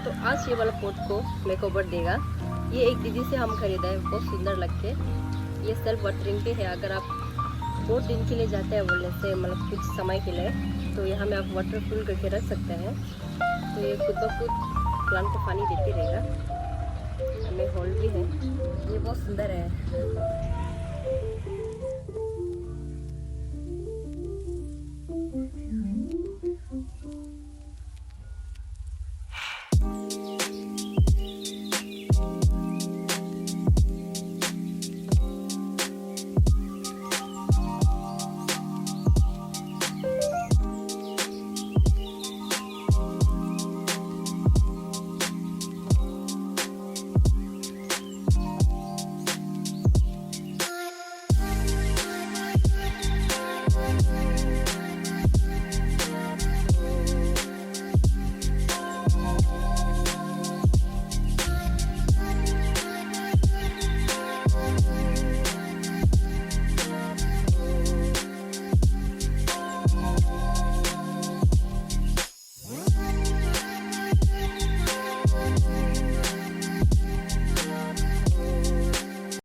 तो आज ये वाला पॉट को मेकओवर देगा। ये एक दीदी से हम खरीदा है, बहुत सुंदर लग के। ये सेल्फ वाटरिंग भी है। अगर आप बहुत दिन के लिए जाते हैं बोलने से, मतलब कुछ समय के लिए, तो यहाँ में आप वाटर फुल करके रख सकते हैं। तो ये खुद ब खुद प्लांट को पानी देते रहेगा। हमें होल भी है, ये बहुत सुंदर है।